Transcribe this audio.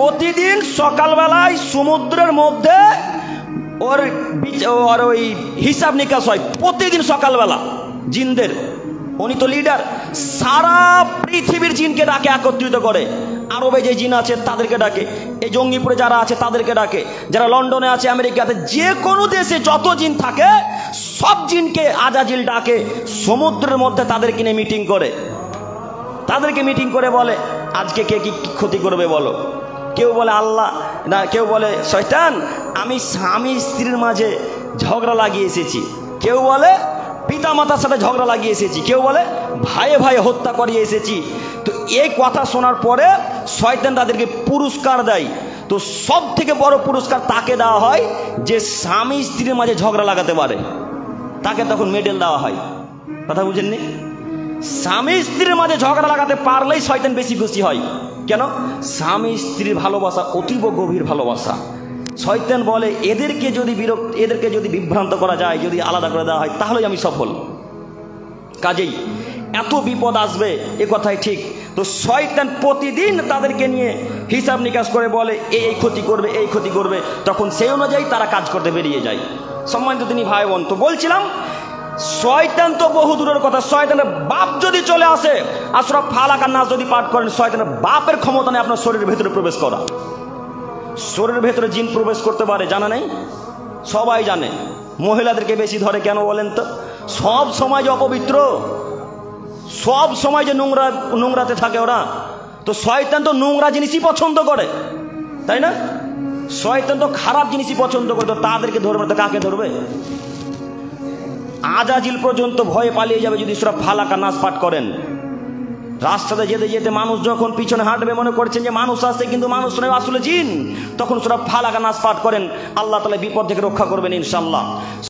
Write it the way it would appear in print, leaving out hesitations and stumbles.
প্রতিদিন সকালবেলায় সমুদ্রের মধ্যে ওর ওই হিসাব নিকাশ হয় প্রতিদিন সকালবেলা জিনদের। উনি তো লিডার, সারা পৃথিবীর জিনকে ডাকে, একত্রিত করে। আরবে যে জিন আছে তাদেরকে ডাকে, এই জঙ্গিপুরে যারা আছে তাদেরকে ডাকে, যারা লন্ডনে আছে, আমেরিকাতে, যে কোনো দেশে যত জিন থাকে সব জিনকে আজাজিল ডাকে সমুদ্রের মধ্যে, তাদেরকে নিয়ে মিটিং করে। তাদেরকে মিটিং করে বলে আজকে কে কি ক্ষতি করবে বলো। কেউ বলে আল্লাহ, না কেউ বলে শয়তান, আমি স্বামী স্ত্রীর মাঝে ঝগড়া লাগিয়ে এসেছি। কেউ বলে পিতা মাতার সাথে ঝগড়া লাগিয়ে এসেছি। কেউ বলে ভাইয়ে ভাইয়ে হত্যা করিয়ে এসেছি। তো এই কথা শোনার পরে শয়তান তাদেরকে পুরস্কার দেয়। তো সব থেকে বড় পুরস্কার তাকে দেওয়া হয় যে স্বামী স্ত্রীর মাঝে ঝগড়া লাগাতে পারে, তাকে তখন মেডেল দেওয়া হয়। কথা বুঝেননি? স্বামী স্ত্রীর মাঝে ঝগড়া লাগাতে পারলেই শয়তান বেশি খুশি হয়। কেন? স্বামী স্ত্রীর ভালোবাসা অতীব গভীর ভালোবাসা। শয়তান বলে এদেরকে যদি বিভ্রান্ত করা যায়, যদি আলাদা করে দেওয়া হয়, তাহলেই আমি সফল। কাজেই এত বিপদ আসবে এ কথাই ঠিক। তো শয়তান প্রতিদিন তাদেরকে নিয়ে হিসাব নিকাশ করে বলে এই ক্ষতি করবে, এই ক্ষতি করবে। তখন সেই অনুযায়ী তারা কাজ করতে বেরিয়ে যায়। সম্মানিত তিনি ভাই বোন, তো বলছিলাম শয়তান তো বহু দূরের কথা, শয়তানের বাপ যদি চলে আসে, আসরা ফালাক আর নাস যদি পাঠ করেন, শয়তানের বাপের ক্ষমতা নেই আপনার শরীরের ভেতরে প্রবেশ করা। শরীরের ভেতরে জিন প্রবেশ করতে পারে, জানা নেই? সবাই জানে। মহিলাদেরকে বেশি ধরে কেন বলেন তো? সব সময় যে অপবিত্র, সব সময় যে নোংরাতে থাকে ওরা। তো শয়তান তো নোংরা জিনিসই পছন্দ করে, তাই না? শয়তান তো খারাপ জিনিসই পছন্দ করে। তো তাদেরকে ধরবে, তো কাকে ধরবে? আজাজিল পর্যন্ত ভয়ে পালিয়ে যাবে যদি সূরা ফালাক আর নাস পাঠ করেন। রাস্তাতে যেতে যেতে মানুষ যখন পিছনে হাঁটবে, মনে করছেন যে মানুষ আসছে, কিন্তু মানুষ নয়, আসলে জিন, তখন সূরা ফালাক আর নাস পাঠ করেন, আল্লাহ তাআলা বিপদ থেকে রক্ষা করবেন ইনশাআল্লাহ।